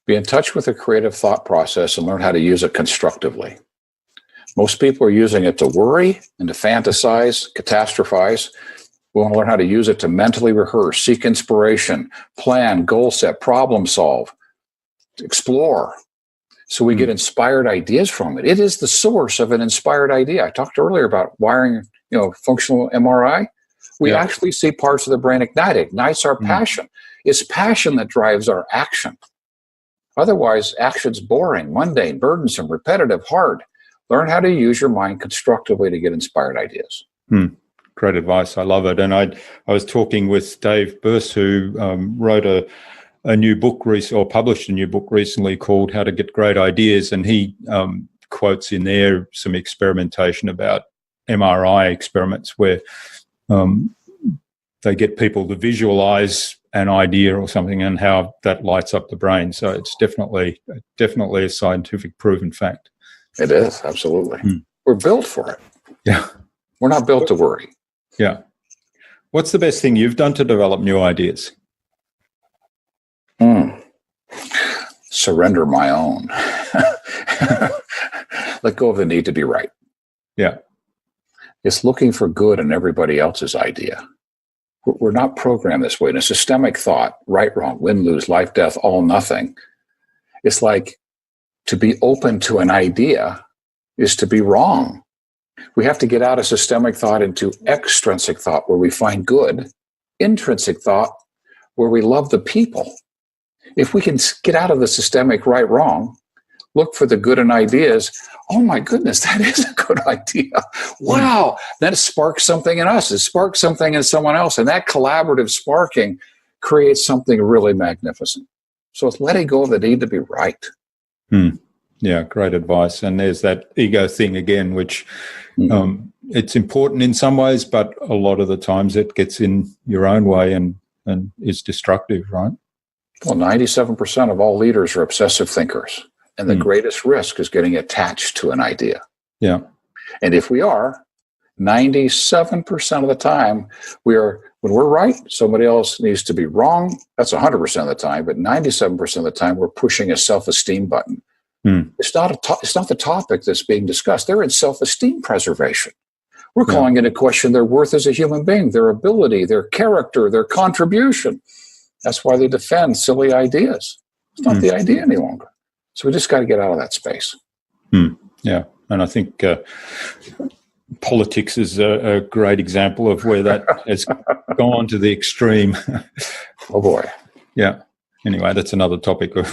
Be in touch with a creative thought process and learn how to use it constructively. Most people are using it to worry and to fantasize, catastrophize. We want to learn how to use it to mentally rehearse, seek inspiration, plan, goal set, problem solve, explore. So we get inspired ideas from it. It is the source of an inspired idea. I talked earlier about wiring, functional MRI. We actually see parts of the brain ignite. It ignites our passion. It's passion that drives our action. Otherwise, action's boring, mundane, burdensome, repetitive, hard. Learn how to use your mind constructively to get inspired ideas. Great advice. I love it. And I was talking with Dave Blanchard, who wrote a new book or published a new book recently called How to Get Great Ideas, and he quotes in there some experimentation about MRI experiments where they get people to visualize an idea or something and how that lights up the brain. So it's definitely a scientific proven fact. It is, absolutely. We're built for it. Yeah. We're not built to worry. Yeah. What's the best thing you've done to develop new ideas? Surrender my own. Let go of the need to be right. Yeah. It's looking for good in everybody else's idea. We're not programmed this way. In a systemic thought, right, wrong, win, lose, life, death, all, nothing. It's like to be open to an idea is to be wrong. We have to get out of systemic thought into extrinsic thought where we find good, intrinsic thought where we love the people. If we can get out of the systemic right, wrong, look for the good in ideas. Oh my goodness, that is a good idea. Wow. That sparks something in us. It sparks something in someone else. And that collaborative sparking creates something really magnificent. So it's letting go of the need to be right. Yeah, great advice. And there's that ego thing again, which it's important in some ways, but a lot of the times it gets in your own way and is destructive, right? Well, 97% of all leaders are obsessive thinkers. And the greatest risk is getting attached to an idea. Yeah. And if we are, 97% of the time, when we're right, somebody else needs to be wrong. That's 100% of the time, but 97% of the time, we're pushing a self-esteem button. It's not the topic that's being discussed. They're in self-esteem preservation. We're calling into question their worth as a human being, their ability, their character, their contribution. That's why they defend silly ideas. It's not the idea any longer. So we just got to get out of that space. Yeah. And I think politics is a great example of where that has gone to the extreme. Oh, boy. Yeah. Anyway, that's another topic. Don't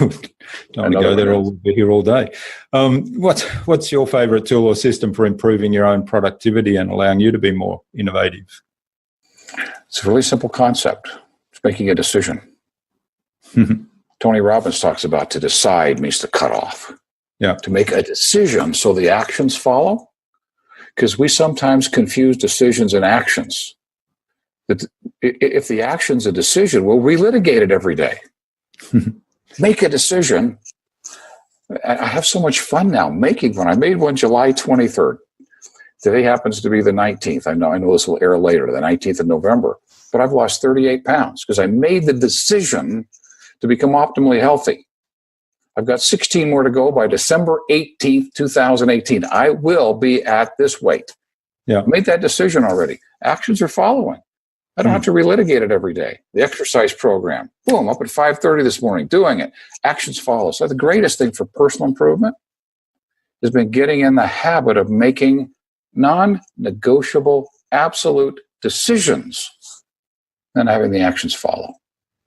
want to go there. We'll be here all day. What's your favorite tool or system for improving your own productivity and allowing you to be more innovative? It's a really simple concept. It's making a decision. Tony Robbins talks about to decide means to cut off. Yeah. To make a decision so the actions follow. Because we sometimes confuse decisions and actions. If the action's a decision, we'll relitigate it every day. Make a decision. I have so much fun now making one. I made one July 23rd. Today happens to be the 19th. I know this will air later, the 19th of November. But I've lost 38 pounds because I made the decision to become optimally healthy. I've got 16 more to go by December 18th, 2018. I will be at this weight. Yeah. I made that decision already. Actions are following. I don't have to relitigate it every day. The exercise program, boom, up at 5:30 this morning, doing it. Actions follow. So the greatest thing for personal improvement has been getting in the habit of making non-negotiable, absolute decisions and having the actions follow.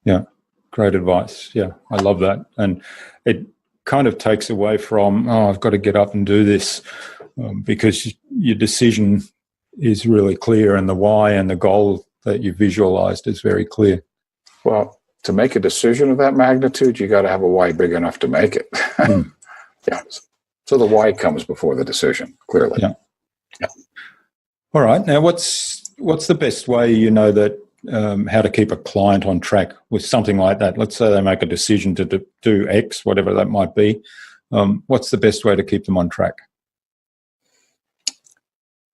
Yeah. Great advice. Yeah, I love that. And it kind of takes away from, I've got to get up and do this because your decision is really clear and the why and the goal that you visualized is very clear. Well, to make a decision of that magnitude, you got to have a why big enough to make it. Yeah. So the why comes before the decision, clearly. Yeah. All right. Now, what's the best way you know that how to keep a client on track with something like that? Let's say they make a decision to do X, whatever that might be. What's the best way to keep them on track?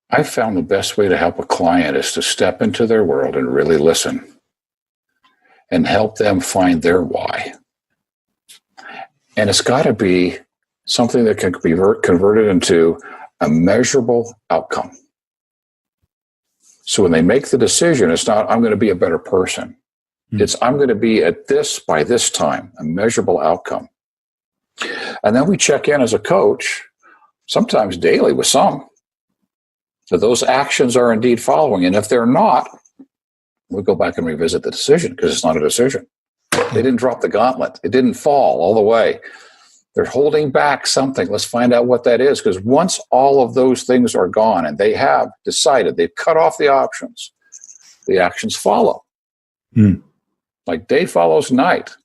I've found the best way to help a client is to step into their world and really listen and help them find their why. And it's got to be something that can be converted into a measurable outcome. So when they make the decision, it's not, I'm going to be a better person. It's, I'm going to be at this by this time, a measurable outcome. And then we check in as a coach, sometimes daily with some, that those actions are indeed following. And if they're not, we go back and revisit the decision because it's not a decision. They didn't drop the gauntlet. It didn't fall all the way. They're holding back something. Let's find out what that is, because once all of those things are gone and they have decided, they've cut off the options, the actions follow. Like day follows night.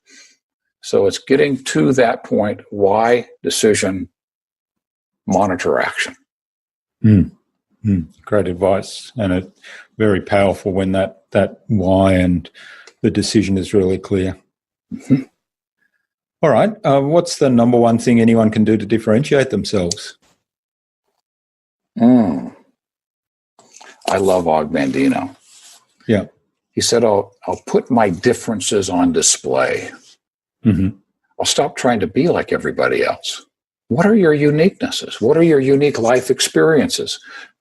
So it's getting to that point, why, decision, monitor action. Great advice, and it very powerful when that why and the decision is really clear. Mm-hmm. All right. What's the number one thing anyone can do to differentiate themselves? I love Og Mandino. Yeah. He said, I'll put my differences on display. Mm-hmm. I'll stop trying to be like everybody else. What are your uniquenesses? What are your unique life experiences,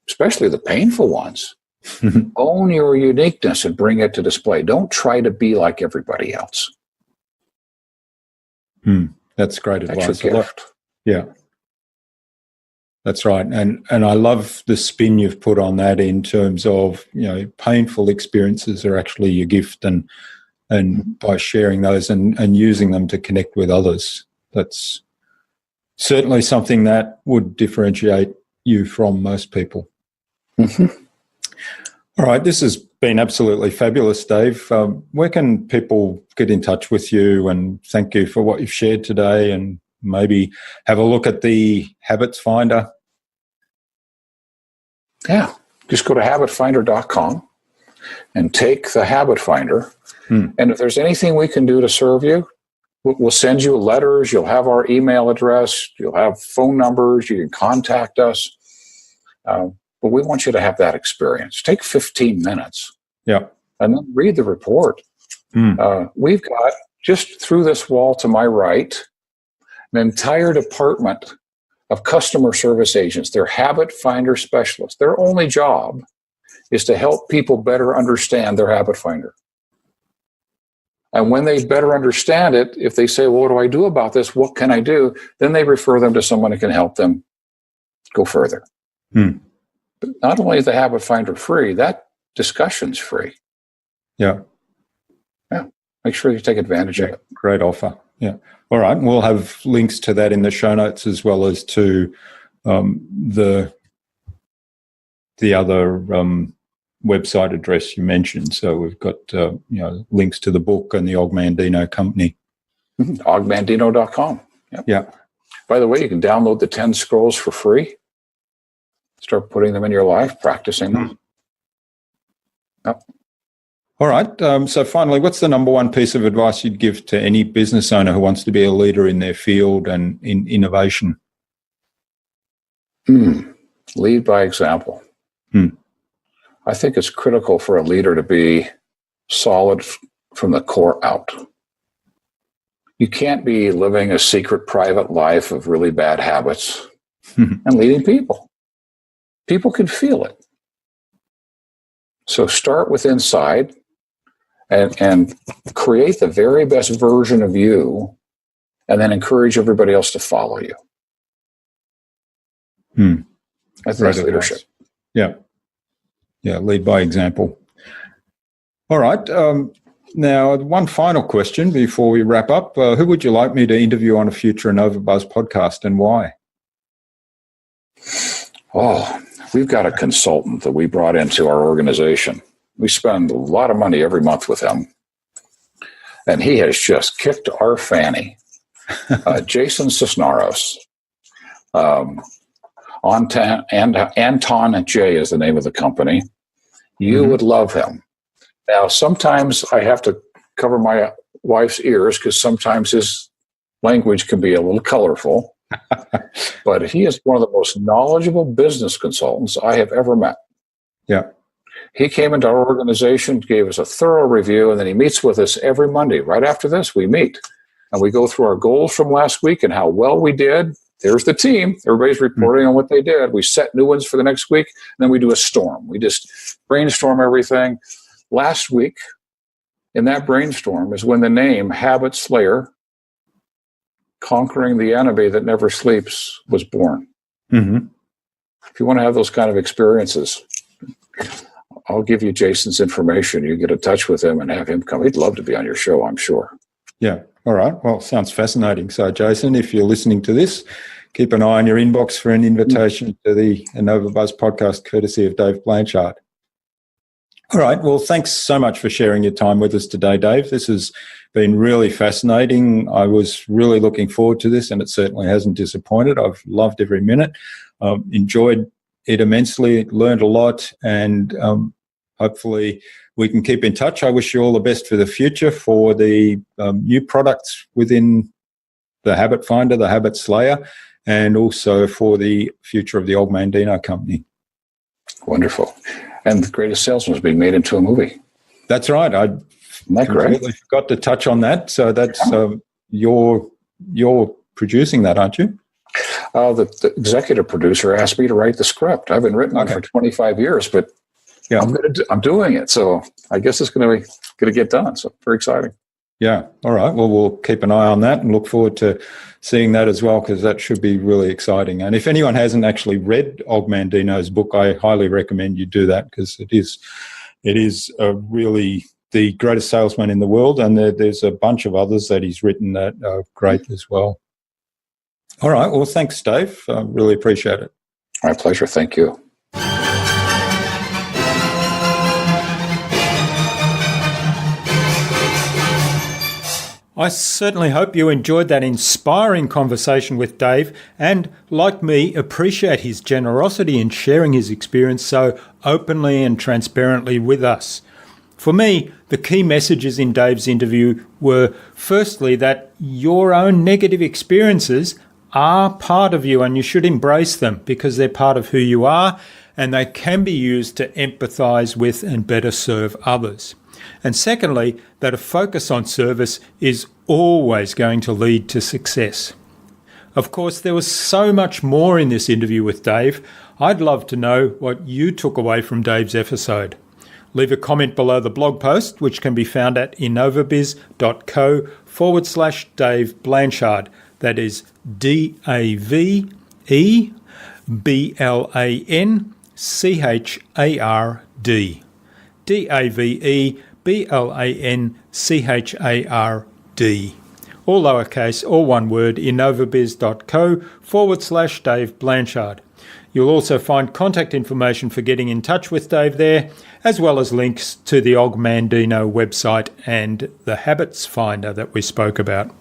especially the painful ones? Own your uniqueness and bring it to display. Don't try to be like everybody else. That's great advice. That's your gift. Yeah. That's right. And I love the spin you've put on that in terms of, painful experiences are actually your gift, and by sharing those and using them to connect with others. That's certainly something that would differentiate you from most people. Mm-hmm. All right. This has been absolutely fabulous, Dave. Where can people get in touch with you, and thank you for what you've shared today, and maybe have a look at the Habits Finder? Yeah, just go to habitfinder.com and take the Habit Finder. And if there's anything we can do to serve you, we'll send you letters. You'll have our email address. You'll have phone numbers. You can contact us. But we want you to have that experience. Take 15 minutes. Yeah. And then read the report. We've got, just through this wall to my right, an entire department of customer service agents. They're habit finder specialists. Their only job is to help people better understand their habit finder. And when they better understand it, if they say, well, what do I do about this? What can I do? Then they refer them to someone who can help them go further. But not only is the habit finder free, that discussion's free. Yeah. Make sure you take advantage of it. Great offer. Yeah. All right. We'll have links to that in the show notes, as well as to the other website address you mentioned. So we've got links to the book and the Og Mandino company. OgMandino.com. Yep. Yeah. By the way, you can download the 10 scrolls for free. Start putting them in your life, practicing them. Yep. All right. So finally, what's the number one piece of advice you'd give to any business owner who wants to be a leader in their field and in innovation? Lead by example. I think it's critical for a leader to be solid from the core out. You can't be living a secret private life of really bad habits and leading people. People can feel it. So start with inside and create the very best version of you, and then encourage everybody else to follow you. That's leadership. Yeah. Yeah, lead by example. All right. Now, one final question before we wrap up. Who would you like me to interview on a future InnovaBuzz podcast, and why? Oh, we've got a consultant that we brought into our organization. We spend a lot of money every month with him, and he has just kicked our fanny. Jason Cisneros. Anton J is the name of the company. You would love him. Now, sometimes I have to cover my wife's ears because sometimes his language can be a little colorful. But he is one of the most knowledgeable business consultants I have ever met. Yeah. He came into our organization, gave us a thorough review, and then he meets with us every Monday. Right after this, we meet. And we go through our goals from last week and how well we did. There's the team. Everybody's reporting on what they did. We set new ones for the next week, and then we do a storm. We just brainstorm everything. Last week, in that brainstorm, is when the name Habit Slayer, Conquering the Enemy That Never Sleeps, was born. If you want to have those kind of experiences, I'll give you Jason's information. You get in touch with him and have him come. He'd love to be on your show, I'm sure. Yeah. All right. Well, sounds fascinating. So, Jason, if you're listening to this, keep an eye on your inbox for an invitation to the InnovaBuzz podcast, courtesy of Dave Blanchard. All right. Well, thanks so much for sharing your time with us today, Dave. This has been really fascinating. I was really looking forward to this, and it certainly hasn't disappointed. I've loved every minute. Enjoyed it immensely, learned a lot, and hopefully we can keep in touch. I wish you all the best for the future for the new products within the Habit Finder, the Habit Slayer, and also for the future of the Og Mandino company. Wonderful. And The Greatest Salesman is being made into a movie. That's right. I completely forgot to touch on that. So that's you're producing that, aren't you? The executive producer asked me to write the script. I've been written on for 25 years, but I'm doing it. So I guess it's going to get done. So very exciting. Yeah. All right. Well, we'll keep an eye on that and look forward to seeing that as well, because that should be really exciting. And if anyone hasn't actually read Og Mandino's book, I highly recommend you do that, because it is really the greatest salesman in the world. And there's a bunch of others that he's written that are great as well. All right. Well, thanks, Dave. I really appreciate it. My pleasure. Thank you. I certainly hope you enjoyed that inspiring conversation with Dave and, like me, appreciate his generosity in sharing his experience so openly and transparently with us. For me, the key messages in Dave's interview were, firstly, that your own negative experiences are part of you and you should embrace them because they're part of who you are and they can be used to empathise with and better serve others. And secondly, that a focus on service is always going to lead to success. Of course, there was so much more in this interview with Dave. I'd love to know what you took away from Dave's episode. Leave a comment below the blog post, which can be found at innovabiz.co/Dave Blanchard. That is DAVEBlanchard. DAVEBlanchard. All lowercase, all one word, innovabiz.co/Dave Blanchard. You'll also find contact information for getting in touch with Dave there, as well as links to the Og Mandino website and the Habits Finder that we spoke about.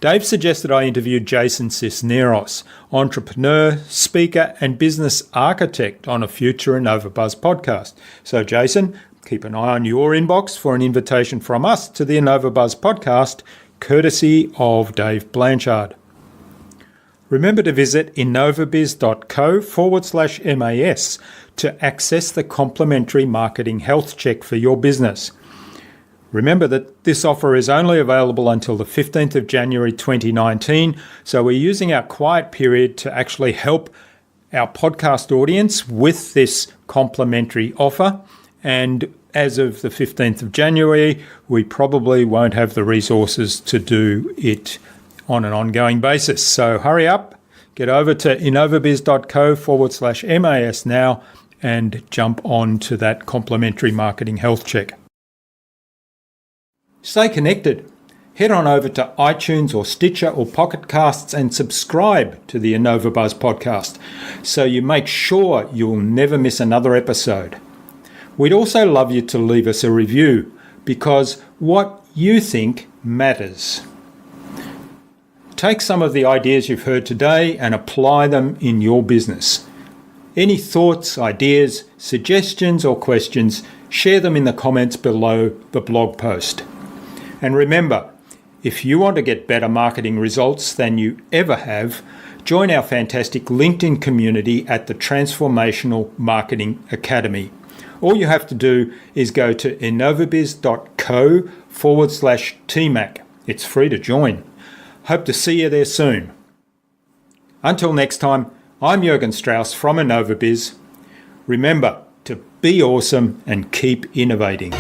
Dave suggested I interviewed Jason Cisneros, entrepreneur, speaker and business architect, on a future InnovaBuzz podcast. So Jason, keep an eye on your inbox for an invitation from us to the InnovaBuzz podcast, courtesy of Dave Blanchard. Remember to visit innovabiz.co/MAS to access the complimentary marketing health check for your business. Remember that this offer is only available until the 15th of January 2019, so we're using our quiet period to actually help our podcast audience with this complimentary offer. And as of the 15th of January, we probably won't have the resources to do it on an ongoing basis. So hurry up, get over to innovabiz.co/MAS now and jump on to that complimentary marketing health check. Stay connected. Head on over to iTunes or Stitcher or Pocket Casts and subscribe to the InnovaBuzz podcast so you make sure you'll never miss another episode. We'd also love you to leave us a review because what you think matters. Take some of the ideas you've heard today and apply them in your business. Any thoughts, ideas, suggestions or questions, share them in the comments below the blog post. And remember, if you want to get better marketing results than you ever have, join our fantastic LinkedIn community at the Transformational Marketing Academy. All you have to do is go to innovabiz.co/TMAC. It's free to join. Hope to see you there soon. Until next time, I'm Jürgen Strauss from InnovaBiz. Remember to be awesome and keep innovating.